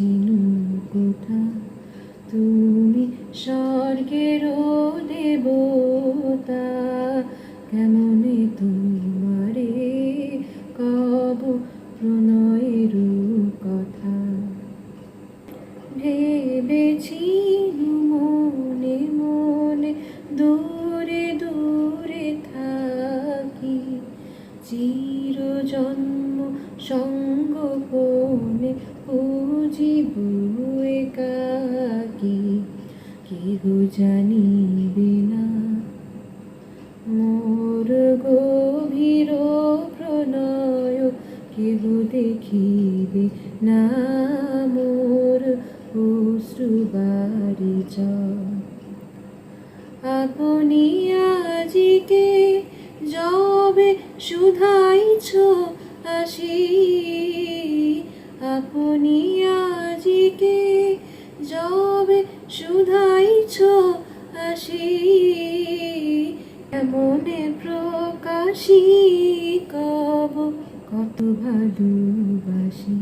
চিনু কোথা তুমি স্বর্গেরও দেবতা, কেমনে তোমারে কব প্রণয়ের কথা। ভেবেছি মনে মনে দূরে দূরে থাকি, চিরজন্ম সঙ্গোপনে পুজিব একাকী। কেহ জানিবে না মোর গভীর প্রণয়, কেহ দেখিবে না মোর অশ্রুবারি জল। আপনি আজিকে যবে শুধাইছ আসি, আপনি আজিকে যবে শুধাইছ আসি, এমনে প্রকাশী কব কত ভালোবাসি।